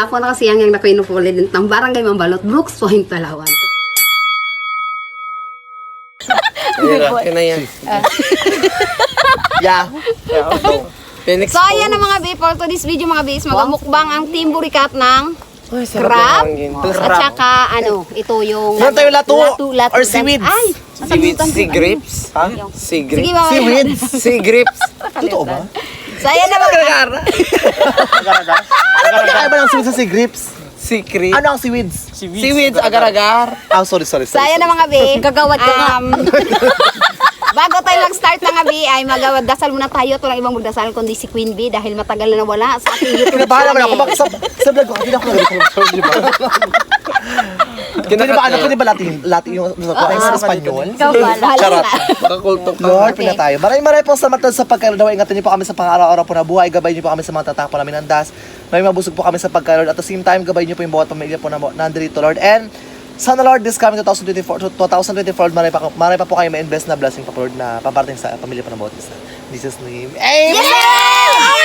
Ako na kasi yang nakinupulit ng barangay Mambalot, Brooks Point, Palawan. Okay na yan. Yeah. So ayan na mga B, for today's video mga B, magamukbang ang Team Burikat ng crab. At saka ito yung... Ano tayo, lato? Or dan- seaweeds? Ay! Seaweeds, sea grapes. Ha? Sea Sige grapes. mga Seaweeds? Sea grapes. Totoo ba? So ayan na mga... Kaya ba ng seaweeds sa sea grapes? Sea grapes. Ano ang seaweeds? Seaweeds, agar-agar. Ah, sorry. So ayan na mga B. Gagawad ka nga. Bago tayo mag-start ng gabi ay magdasal muna tayo. Ito lang ibang magdasal kundi si Queen Bee dahil matagal na nawala sa ating YouTube Kinabahan naman ako. channel. Baka sa vlog ko, hindi na ako nag-record. Di ba? Pwede ba Latin yung sa Espanyol? Ikaw ba? Charot. Makakultok ka. Lord, pina tayo. Maraming pong salamat sa pagkaroon. Ingatan niyo po kami sa pang-araw-araw po na buhay. Gabay niyo po kami sa mga tatak po namin ng das. May mabusog po kami sa pagkaroon. At the same time, gabay niyo po yung bawat pamilya po na nandito, Lord. And sana, Lord, this coming 2024, marami pa po kayo ma-invest na blessing pa, Lord, na paparating sa pamilya po ng bawat isa. In Jesus' name. Amen!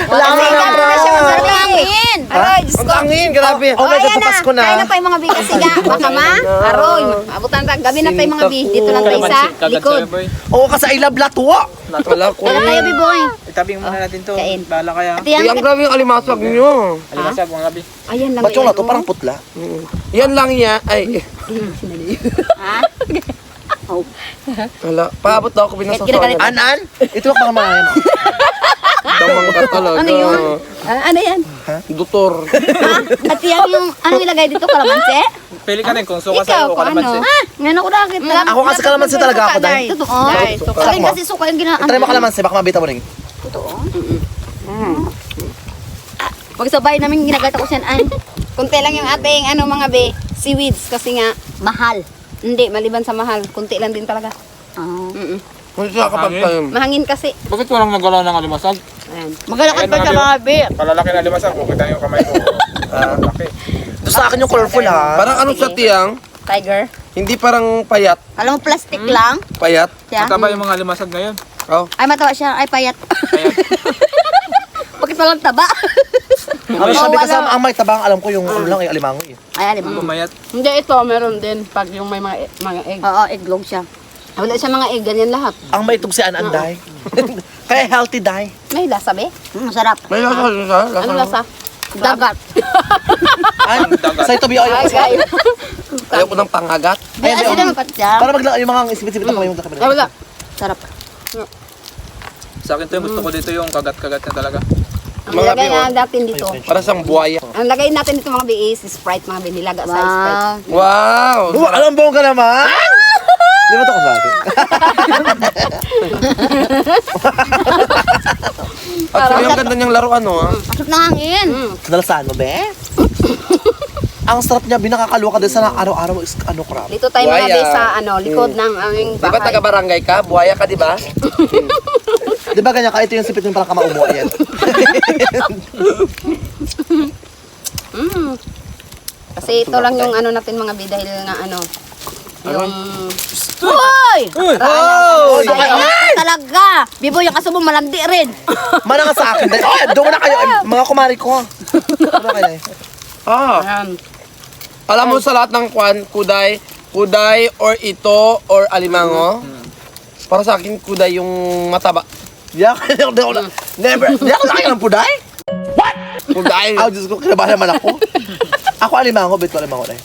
Wala Kasi na, gano'n na siya masarangin. Aroy, Diyos Ang ko. tangin, grabe. Oh my God, papasko na. Kaya na tayo mga bi kasi nga, baka ma. Aroy, abutan tayo. Gabi na tayo mga bi. Dito lang tayo sa likod. Oo, kasi I love latwa. Wala ko. Kaya tayo, biboy. Itabing muna natin to. Kain. Bahala kaya. Ate, yan. Ang grabe yung alimaswag niyo. Alimasag mga gabi. Ayan lang. Ba't yung yan, lato? oh. Parang putla. Yan lang yan. Ay. Ha? Wala. Paabot daw ako Ginaganit. binasasawa. An? Ito ang mga mga yan. Damang ka talaga. Ano yun? Ano yan? Doktor. At yan yung, anong ilagay dito? Kalamansi? Pili ka rin kung suka Ikaw, sa'yo o kung ano? kalamansi. Ngayon ako nakakita. Ako kasi kalamansi talaga ako, Day. Totoo. Suka. Akin kasi suka yung gina... Try mo kalamansi, baka mabita mo rin. Totoo. Pagsabay namin ginagat ko siya ay kunti lang yung ating mga be, seaweeds kasi nga mahal. Hindi, maliban sa mahal, kunti lang din talaga. Kung siya kapag tayo. Mahangin kasi. Bakit walang nagalaw ng alimasag? Ayan. Magalakad Ayan, pa sa mga mga beer. Palalaki na alimasag. Kung kita yung kamay ko. Laki. Ito sa akin yung colorful, ha? Parang ano sa tiyang? Tiger. Hindi parang payat. Alam mo, plastic lang. Payat. Siya. Mataba yung mga alimasag ngayon. Oh. Ay, matawa siya. Ay, payat. Kaya, Bakit walang taba? Ano sabi kasi ang may tabang, alam ko yung ano lang, ay alimango eh. Ay, alam mo. pumayat. Hindi, ito meron din pag yung may mga egg. Oo, iglog siya. Wala siya mga egg, ganyan lahat. Ang may itong si Anday. Kaya healthy, Day. May lasa be? Masarap. May lasa siya. Ano lasa? Dagat. Ay, sa ito, Bio. Ay, guys. Ayaw ko ng pangagat. Ay, asin naman pa siya. Para magla yung mga isipit-sipit na kami yung Ay, wala. Sarap. Sa akin to yung gusto ko dito yung kagat-kagat na talaga. Ang lagay na natin dito. Para siyang buhaya. Ang lagay natin dito mga be is Sprite, mga be. Nilaga sa Sprite. Wow. Wow! Alam mo ka naman? Di ba ito ko sa akin? At saka yung ganda niyang laruan, no? ah. Masarap na hangin. Kadalasan mo, be? Ang sarap niya, binakakaluwa ka din sa araw-araw is crab. Dito tayo mga Buhaya. be sa likod ng aming Di ba bahay. taga-barangay ka? Buhaya ka, di ba? Di ba ganyan ka? Ito yung sipit yung parang kamaumo, ayan. Kasi ito lang yung natin mga be dahil nga yung Uy! Oh! Ay, talaga. Bibo, yung kaso mo malandi rin. Mana ka sa akin, Day. Oh, doon na kayo, mga kumari ko. Ano kayo, Day? Ah, ayan. alam mo sa lahat ng kuday or ito or alimango. Para sa akin, kuday yung mataba. Di ako nakakita ng puday? Kuday. Ah, Diyos ko, kinabahan naman ako. Ako alimango, bet ko alimango, Day.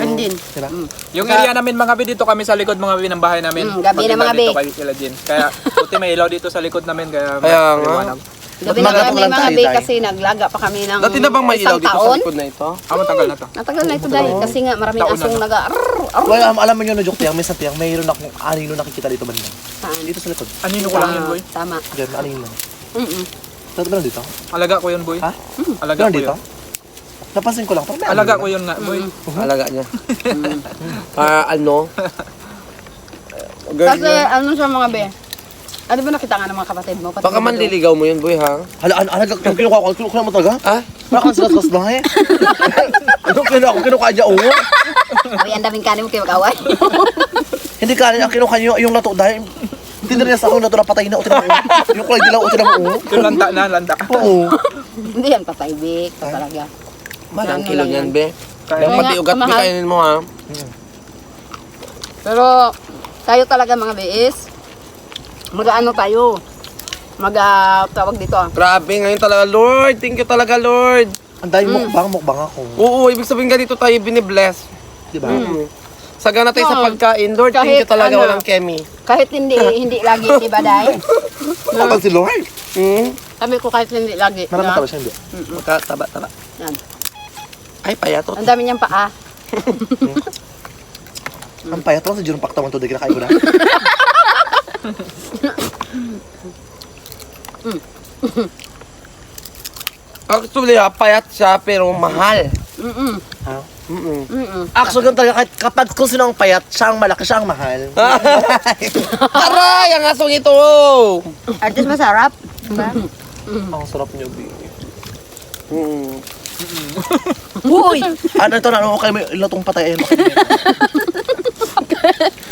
Andin. Diba? Yung area namin mga gabi dito kami sa likod mga gabi ng bahay namin. Gabi na, mga Dito be. kay sila Jin. Kaya puti may ilaw dito sa likod namin kaya Kaya nga. maliwanag. Gabi na Maganda kami lang mga tayo, be Day. kasi naglaga pa kami ng Dati na bang may ilaw isang dito sa taon. likod na ito? Matagal na to. Natagal na ito dahil kasi nga maraming Taon na asong to. Well, alam mo yun, no, joke tiyang, minsan tiyang, mayroon akong anino nakikita dito banda. Saan? Dito sa likod. Anino ko lang yun, boy. Tama. Diyan, anino. Mm-mm. Dito ba dito? Alaga ko yun, boy. Ha? Alaga Ganun ko dito? yun. Napansin ko lang. Parang may Alaga anino ko yun nga, boy. Alaga niya. Ano? Girl Kasi niya. siya mga be? Ano ba nakita nga ng mga kapatid mo? Baka manliligaw mo yun, boy, ha? Hala, yung kinukuha ko, kinukuha mo talaga? Ah? Parang ang silas na eh. Anong kinukuha niya, oo. Ay, ang daming kanin mo kayo mag-away. Hindi ka, ang kinukuha niyo yung lato dahil hindi na niya sa akong lato na patay na, utin mo. Yung kulay dilaw, utin mo. Yung lanta na, lanta. Oo. Hindi yan patay, Bik. Pa talaga. Malang Ano kilo lang yan, yan. be. Kaya Yung pati nga, ugat, be, kamahal. kainin mo, ha? Pero tayo talaga mga bees, mag-ano tayo? Tawag dito. Grabe, ngayon talaga, Lord. Thank you talaga, Lord. Ang dahil mukbang ako. Oo, ibig sabihin ganito tayo binibless. Di ba? Sagana tayo sa Oo. pagkain, Lord. Thank you Kahit talaga, ano. walang kemi. Kahit hindi lagi, diba, Day? Kapag si Lord. Sabi ko kahit hindi lagi. Maraming na, taba siya, hindi. Magkataba-taba. yan. Ay, payatot. Ang dami niyang paa. Ang payat lang sa Jerome Pactawan to, di kinakain ko na. Actually, payat siya, pero mahal. Mm-mm. Ha? Mm-mm. Mm-mm. Actually, ganun talaga, kapag kung sino ang payat, siya ang malaki, siya ang mahal. Aray, ang asong ito! Artist masarap. Diba? Ang sarap niyo, baby. Uy! Ano ito na, ano, okay, may latong patay ayun.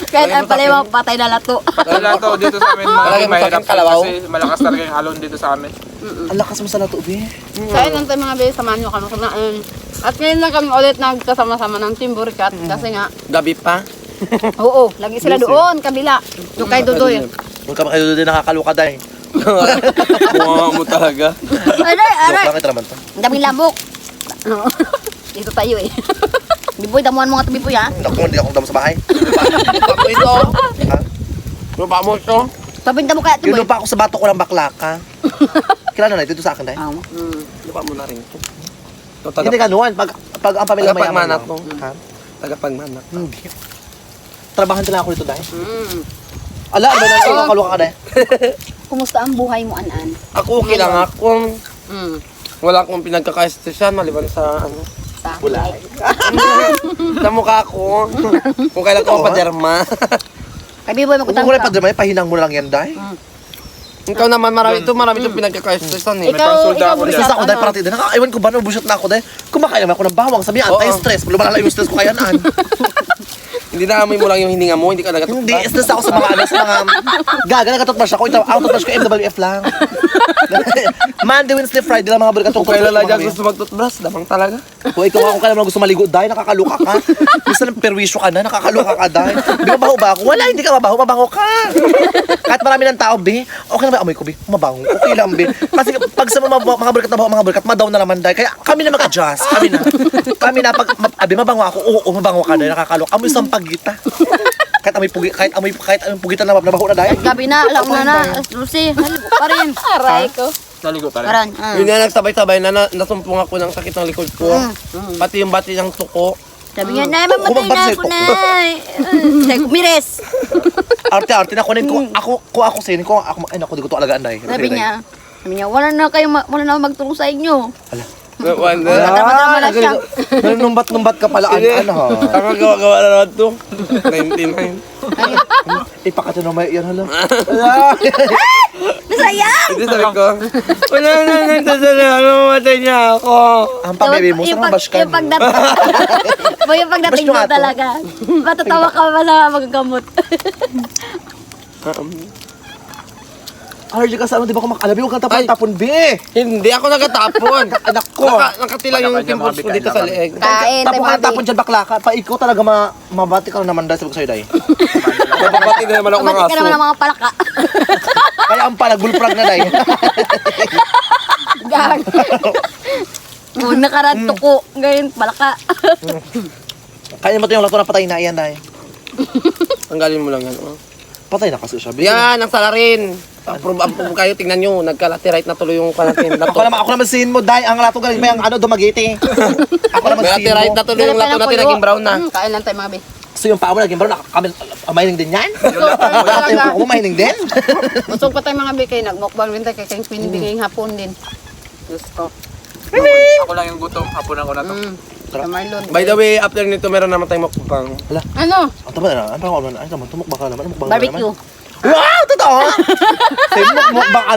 Kahit ang pala yung mga patay na lato. Wala to, dito sa amin, Palagay mo sa mahirap akin, kalabaw? kasi malakas talaga yung alon dito sa amin. Ang lakas mo sa lato, baby. Kaya lang tayo mga bees, samahan nyo kami kumain. At ngayon lang kami ulit nagkasama-sama ng Team Burikat kasi nga, Gabi pa. oo, lagi sila doon, kabila. Yung kay Dodoy. Huwag ka makailo din nakakaluka dahil. Mukha mo talaga. Aray, Joke aray. lang ito naman to. Ang daming lamok. Oo. Dito tayo eh. Biboy, damuhan mo nga ito, Biboy, ha? Naku, hindi akong damo sa bahay. Lupa mo ito. Ha? Lupa mo ito. Tabing damo kaya ito, Yung Boy. lupa ako sa bato ko ng baklaka. Kilala na, dito sa akin dahil. Lupa mo na rin ito. Ito Hindi ka nuwan, pag ang pamilya mayaman Tagapagmanat lang. mo. Ha? Tagapagmanak. Hindi. Trabahan talaga ako dito dahil. Mm. Ala, ano na ito, nakaluka ka dahil. Kumusta ang buhay mo, An-An? Ako okay lang ako. Mm. Wala akong pinagkakaestisyan maliban sa ano. Sa Wala. Sa mukha ko. Kung kailan ko paderma. Kay Biboy, Kung magutang kulay ka. pa dyan, pahinang mo lang yan dahil. Ikaw naman, marami itong pinagkakaestisyan eh. Ikaw, pangsulda ako Burikat, Stress ako dahil ano? parati din. Nakakaiwan ko ba, nabusot na ako dahil. Kumakain naman ako ng bawang. Sabi niya, Oo. anti-stress. Lumalala yung stress ko kayanaan. Hindi na amoy mo lang yung hininga mo, hindi ka Hindi, nagatutbas. stress ako sa mga ano, sa mga... Gaga, nagkatutbrush ako. Ito, ang toothbrush ko, MWF lang. Monday, Wednesday, Friday lang mga balikat. Kung kailan lang dyan gusto magtutbrush, damang talaga. Kung ikaw ako kailan mo gusto maligo, dahil nakakaluka ka. Minsan perwisyo ka na, nakakaluka ka dahil. Di ba baho ba ako? Wala, hindi ka mabaho, mabango ka. Kahit marami ng tao, be, okay na ba amoy ko, be? Mabango, okay lang, be. Kasi pag sa mga balikat na baho, mga balikat, madaw na naman dahil. Kaya kami na mag-adjust, kami na, pag, abi, mabango ako, oo, mabango ka dahil, nakakaluka. Amoy sampagita. Kahit amoy pugitan na nabaho na dahil. Gabi na, alam na na. Lucy, haligo pa rin. Aray ko. Naligo pa rin. Paran. Yun na nagsabay-sabay na nasumpong ako ng sakit ng likod ko. Pati yung bati ng tuko. Sabi niya, Nay, mamatay Kumabag na sa'yo ako, po. Nay. Sabi ko, Mires. Arte-arte na kunin ko, ako sinin ko, ako, ay naku, di ko to alagaan dahil. Sabi niya, wala na magtulong sa inyo. Wala. Tama na siya. Numbat-numbat ka pala, ano. Tama gawa na naman to. 99. Ipakata na may yan, hala. Nasayang! Hindi sabi ko, wala na nagtasala, mamatay niya ako. Ang pamili mo, sarang bash ka. Yung pagdating, yung pagdating Bash nyo mo nga to. talaga. Matatawa ka ba sa magagamot? Allergy ka sa ano, di ba kumakalabi? Huwag kang Ay. tapon, be. Hindi ako nagatapon. Anak ko. Nakatila yung pimples ko dito sa leeg. Kain, tayo Tapon mga ka tapon dyan, bakla ka. Pa ikaw talaga mabati ka na naman dahil sabi ko sa'yo, dahil. Mababati na naman ako ng Ba't ka naman aso. ng mga palaka? Kaya ang palag, bulprag na, dahil. Gag. Huwag nakaranto ko. Ngayon, palaka. Kaya mo ito yung lato na patay na yan, dahil. Tanggalin mo lang yan. Oh. Patay na kasi siya, be. Yan, ang salarin. Approve kayo, tingnan nyo. Nagka-laterite na tuloy yung kanatin. Ako naman sin mo, dahil ang lato galing may ang ano, dumagiti. Ako naman May sin laterite mo. na tuloy yung lato natin naging brown na. Kain lang tayo mga be. So yung paa mo naging brown, kami, mahining din yan? Gusto ko Wala talaga. ko mo, mahining din? Gusto pa tayo mga be kayo. Nagmukbang rin tayo kay pinibigay hapon din. Gusto. Ako lang yung gutom, hapunan ko na to. Sa Marlon. By the way, after nito meron naman tayong mukbang. Ano? Ang tama na, ano naman, tumukbang ka naman, mukbang ka naman. Barbecue. Wow, totoo! Say,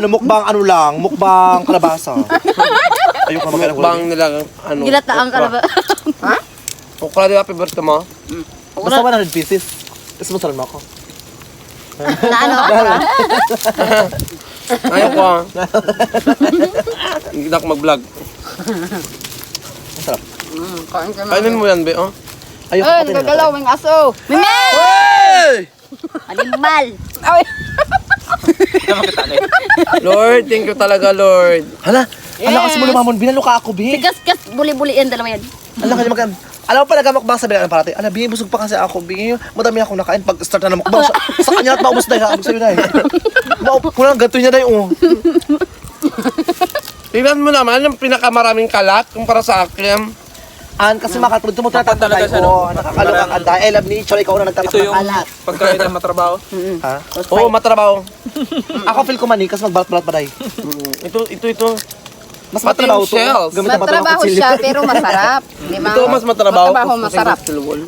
mukbang ano lang, mukbang kalabasa. Ayoko na magkailang Mukbang nila, ano. Ginataang ka na ba? Okra, di ba, happy birthday mo? Basta 100 pieces. Sponsoran mo ako. Na ano? Ayaw ko ah. Hindi na ako mag-vlog. Masarap. Kain ka na. Kainin mo yan, be, oh. Ayoko Ay, pati na. gagalawing aso. Meme! Hey! Animal! Ay, Lord, thank you talaga, Lord. Hala, ala kasi mo lumamon, binaluka ako, Bi. Si Kas-Kas, buli-buli yan, dalawa yan. Ala kasi mag alam mo pa nagamakbang sabi ng parati. Ala, Bi, busog pa kasi ako, Bi. Madami akong nakain pag start na mukbang. Sa kanya at maubos na ha. Sabi na kung lang ganito niya na yung Tingnan mo naman, yung pinakamaraming kalat kumpara sa akin. kasi makatulog tumutra Talaga siya, ko. no? Nakakalok ang dahil. Love nature, ikaw na Ito yung nagtatapakalat. pagkain ng matrabaho. Ha? Oo, matrabaho. Ako feel ko mani kasi magbalat-balat pa dahi. Ito. Mas Pati matrabaho yung to. shells. Gamit ang matrabaho kutsilyo. siya, pero masarap. Di ba? Ito mas matrabaho. Matrabaho, masarap.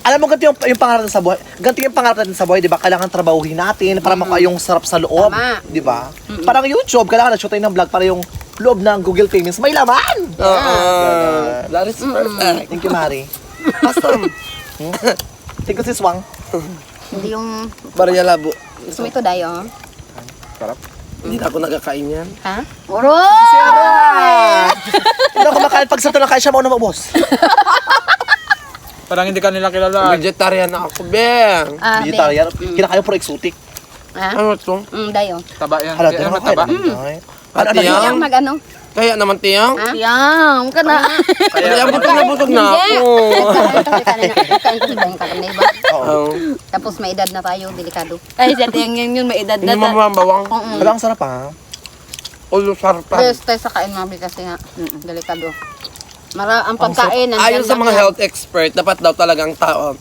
Alam mo, ganito yung pangarap natin sa buhay. Ganito yung pangarap natin sa buhay, di ba? Kailangan trabahuhin natin para makuha yung sarap sa loob. Tama. Di ba? Parang YouTube, kailangan na-shoot tayo ng vlog para yung loob ng Google Famous may laman. That is perfect. Thank you, Mari. Awesome. Thank you, Sis Wang. Hindi yung... Barya labo. Gusto mo ito, Dayo? Hindi na ako nagkakain yan. Ha? Oro! Hindi ako kumakain pag sa ito na kaya siya mauna maubos. Parang hindi ka nila kilala. Vegetarian na ako, be. Ah, Vegetarian. Kinakain puro exotic. Ha? Ano ito? Dayo. Taba yan. Hala, Kaya ano ano taba? Ano, Ate, Kaya yang? mag-ano? Kaya naman, tiyang. Ha? Yang, ka na. Kaya busog na busog na ako. Kain ka na ba? Oo. Tapos may edad na tayo, delikado. Ay, siya tiyang yun, may edad Hindi na. mo mabawang. Wala, ang sarap ha. Ulo sarpan. Best tayo sa kain mga kasi nga, delikado. Ang pagkain, Ayon sa mga health expert, dapat daw talagang tao,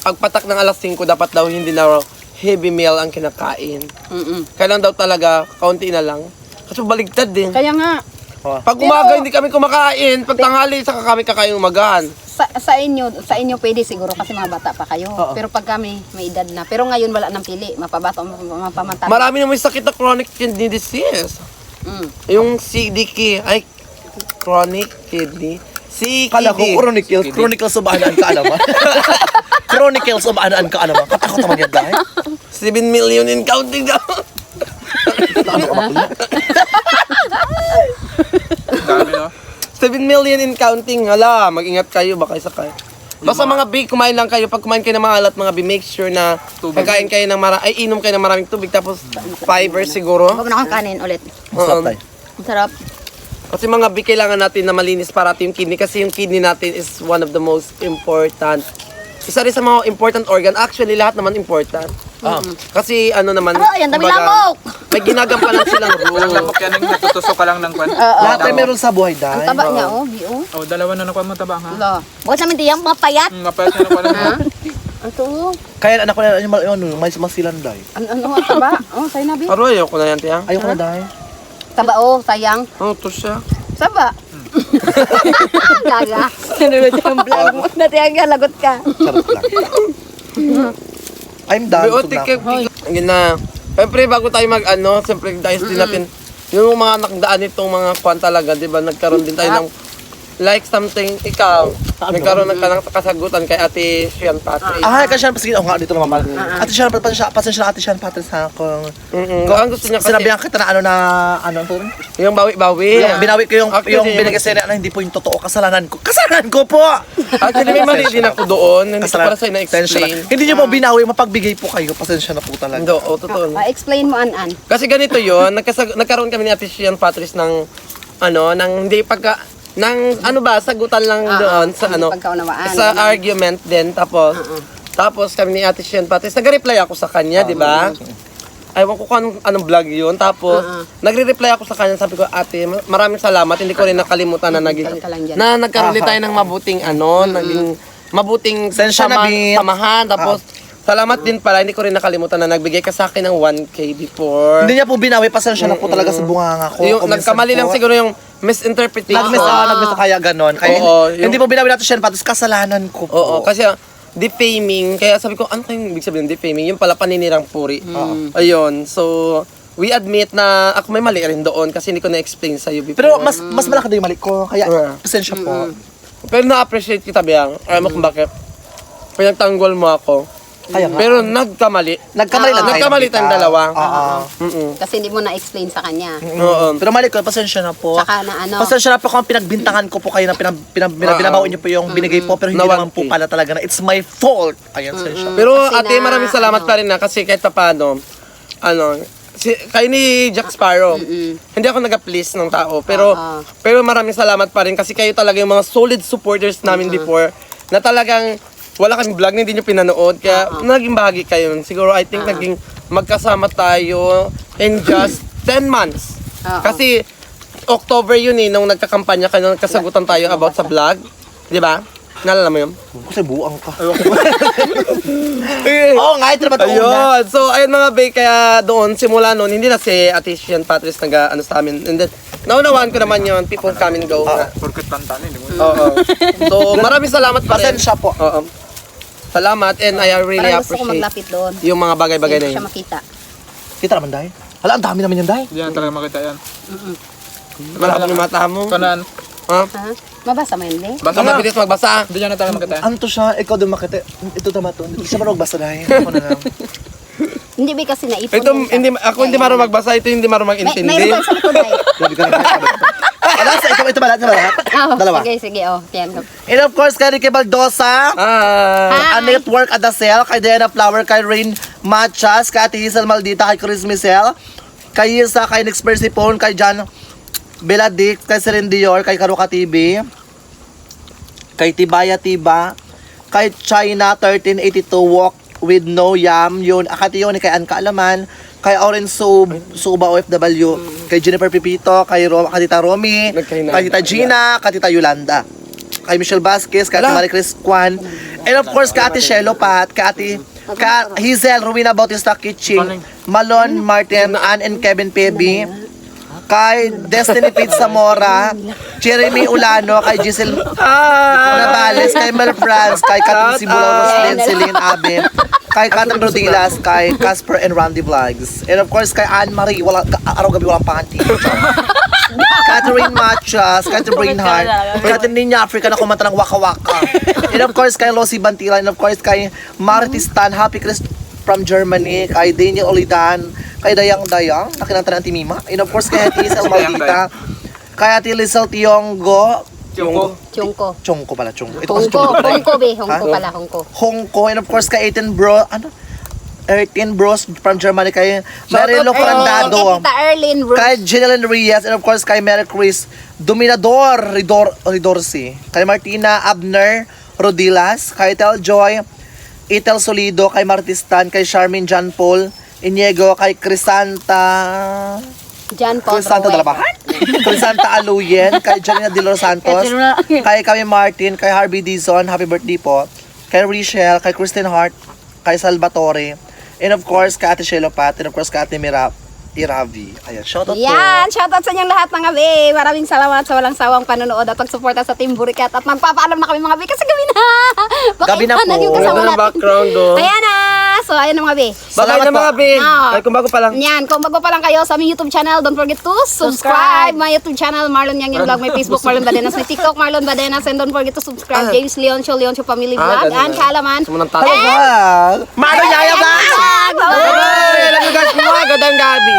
pagpatak ng alas 5, dapat daw hindi na heavy meal ang kinakain. Kailan daw talaga, kaunti na lang. Kasi baligtad din. Kaya nga, Pag umaga hindi kami kumakain, pag tanghali saka kami kakain umagaan. sa inyo pwede siguro kasi mga bata pa kayo. Pero pag kami, may edad na. Pero ngayon wala nang pili, mapabata o mapamantala. Marami na may sakit na chronic kidney disease. Yung CDK, ay chronic kidney. Kala ko, CKD. chronicles of anaan ka alam. Chronicles of anaan ka alam. Katakot naman yan dahil. 7 million in counting daw. Ano ka makulit? Dami, no? 7 million in counting. Hala, mag-ingat kayo, baka isa kayo. Basta mga big, kumain lang kayo. Pag kumain kayo ng mga alat, mga big, make sure na pagkain kayo ng inom kayo ng maraming tubig. Tapos fiber siguro. Huwag na kang kanin ulit. Masarap tayo. Sarap. Kasi mga big, kailangan natin na malinis parati yung kidney. Kasi yung kidney natin is one of the most important. Isa rin sa mga important organ. Actually, lahat naman important. Kasi ano naman, Ayan, dami kumbaga, lamok! may ginagampanan silang Walang rule. lamok yan, yung natutusok ka lang ng kwan. Lahat tayo meron sa buhay Ang dahil. taba niya, bio. Oh, dalawa na nakuha mo taba, ha? Wala. Huwag sa tiyang mga payat. Napayat na nakuha mo. Ito, Kaya anak ko na yung may masilan dahil. ano ang taba? Sa'yo na, bi. Paro, ayoko na yan, tiyang. Ayoko na dahil. Taba, sayang. Oh, to siya. Saba. Kaga. Nanonood yung vlog mo. Natiyang lagot ka. Sarap lang. I'm done. Pero, Busog na ako. Yun na. Siyempre, bago tayo siyempre, dahil din natin, yung mga nakdaan nitong mga kwan talaga, di ba, nagkaroon din tayo ng, like something, ikaw, nagkaroon ng kasagutan kay Ate Sian Patrick. Kasi siya, sige, nga, dito naman pala. Ate siya, pasensya na Ate siya, Patrick, sa akong... Ang gusto niya kasi, Sinabihan kita na ano to? yung bawi-bawi. Binawi ko yung Actually, binigay sa'yo na hindi po yung totoo. Kasalanan ko. Kasalanan ko po! Actually, may mali din ako doon. Hindi ko para sa'yo Pasensya na-explain. na. Hindi niyo po binawi, mapagbigay po kayo. Pasensya na po talaga. Hindi, totoo. Explain mo, An. Kasi ganito yun, nagkaroon kami ni Ate Sian Patrick ng, hindi sagutan lang doon sa hindi pagkaunawaan. sa argument din, tapos kami ni Ate Sian Patrick, nag-reply ako sa kanya, di ba? Aywan ko kung anong vlog yun, tapos nagre-reply ako sa kanya, sabi ko, Ate, maraming salamat, hindi ko rin nakalimutan na nagkaroon din tayo ng mabuting naging mabuting Sensya na, Bit. samahan, tapos salamat din pala, hindi ko rin nakalimutan na nagbigay ka sa akin ng 1K before. Hindi niya po binawi. Pasensya na po talaga sa bunganga ko. Yung Kung minsan nagkamali lang po. siguro yung misinterpretation. Nag-miss kaya ganon. Kaya, Oo, yung- hindi po binawi natin siya, Patrick. Kasalanan ko po. Oo, kasi defaming, kaya sabi ko, ano kayong ibig sabihin ng defaming? Yung pala paninirang puri. Ayun, so, we admit na ako may mali rin doon kasi hindi ko na-explain sa'yo before. Pero mas malaki na yung mali ko. Kaya, pasensya po. Pero na-appreciate kita, Biyang. Alam mo kung bakit? Pinagtanggol mo ako. Kaya nga. Pero nagkamali. Nagkamali lang tayo. Nagkamali nakita. tayong dalawa. Oo. Mm-mm. Kasi hindi mo na-explain sa kanya. Oo. Pero mali ko, pasensya na po. Saka na ano. Pasensya na po kung pinagbintangan ko po kayo na binabawi niyo po yung binigay po, pero hindi Na naman po 1K. pala talaga na it's my fault. Ayan, pasensya. Pero Kasi ate, na, maraming salamat ano. pa rin na kasi kahit paano, kayo ni Jack Sparrow, hindi ako nag-please ng tao, pero maraming salamat pa rin kasi kayo talaga yung mga solid supporters namin before, na talagang wala kaming vlog na hindi nyo pinanood, kaya naging bahagi kayo. Siguro, I think naging magkasama tayo in just 10 months. Kasi October yun nung nagkakampanya kayo, nagkasagutan tayo about sa vlog. Di ba? Naalala mo yun? Kasi buang ka. Oo nga, ito naman ito una. Ayun. So, ayun mga bay, kaya doon, simula noon, hindi na si Ate Shian Patrice nag-ano sa amin. And then, naunawaan ko naman yun, people come and go. Porket tantan, hindi mo. Oo. So, maraming salamat pa rin. Pasensya po. Oo. Salamat and I really Parang gusto ko appreciate maglapit doon. yung mga bagay-bagay na Hindi yun. siya makita. Kita naman, Day. Hala, ang dami naman yan, Day. Hindi na talaga makita yan. Malapit yung mata mo. Kanan. Ha? Ha? Mabasa mo yun, Basta mabilis magbasa. Hindi na talaga makita yan. Ano to siya? Ikaw din makita. Ito tama to. Hindi siya marunong basta, Day. Ako na lang. Hindi ba kasi naipon Ito, yan siya? ako hindi marunong magbasa, ito hindi marunong Mayroon mag-intindi. tayo sa likod ay. Sabi ka na. Ano, ito ba lahat? Oh, Dalawa. Sige, sige. Oh, yan. And of course, kay Ricky Baldosa. Ah. A network at the cell, kay Diana Flower, kay Rain Machas, kay Ate Hazel Maldita, kay Chris Micel, kay Yisa, kay Nix Persipone, kay John Beladic, kay Seren Dior, kay Karuka TV, kay Tibaya Tiba, kay China 1382 Walk with No Yam, yun, akati yun, kay Ann Kaalaman, kay Oren Suba OFW, kay Jennifer Pipito, kay Tita Romy, Nagkahinaan. kay Tita Gina, kay Tita Yolanda, kay Michelle Vasquez, kay Ate Marie Chris Kwan, and of course kay Ate Shelo Pat, kay Hazel, Rowena Bautista Kitching, Malon Martin, Ann and Kevin Peby, kay Destiny Pete Zamora, Jeremy Ulano, kay Giselle Navales, kay Mel France, kay Katin Sibulaw Roslyn, Celine Abe, kay Katan Rodilas, kay Casper and Randy Vlogs. And of course, kay Anne-Marie, araw-gabi walang panty. Catherine Machas, Catherine Brainhart, Catherine Ninya Africa na kumanta ng Waka Waka. And of course, kay Losie Bantila, and of course, kay Maritis Tan, Happy Chris from Germany, kay Daniel Olidan, kay Dayang Dayang, nakinanta ng Timima, and of course, kay Ate Isel Maldita, kay Ate Lizelle Tionggo, Chungko. Chongko pala, Chongko. Ito kasi Hongko, Chongko pala. Hongko be. Hongko Ha? pala, Hongko. Hongko, and of course, kay 18 Bros from Germany, kay Marilo Prandado, Tita Erlyn Bruce. kay Jeneline Reyes, and of course, kay Mary Chris Dominador Ridorsi, kay Martina Abner Rodilas, kay Tel Joy, Itel Solido, kay Martistan, kay Charmin John Paul Iniego, kay Crisanta John Paul Dalabahan, Crisanta Aluyen, kay Janina De Los Santos, kay Kami Martin, kay Harvey Dizon, happy birthday po, kay Richelle, kay Christine Hart, kay Salvatore, and of course, kay Ate Shelo Pat, and of course, kay Ate Iravi. Ayan, shoutout po. Yan, shoutout sa inyong lahat mga be. Maraming salamat sa walang sawang panonood at pagsuporta sa Team Burikat. At magpapaalam na kami mga be kasi gabi na. Gabi na po. Yung kasama Ganda ng natin. background, oh. Ayan na. So, ayan na mga be. Bagay Salamat na po. mga bin. Ah. Ay, kung bago pa lang. Yan, kung bago pa lang kayo sa aming YouTube channel, don't forget to subscribe. My YouTube channel, Marlon Yang Yang Vlog. My Facebook, Marlon Badenas. My TikTok, Marlon Badenas. And don't forget to subscribe, James Leoncio Family Vlog. ganun And na. Kaalaman. Sumunang talo. Wow! Mano Yaya Vlog! Bye! Bye! Alam nyo guys, mga gandang gabi.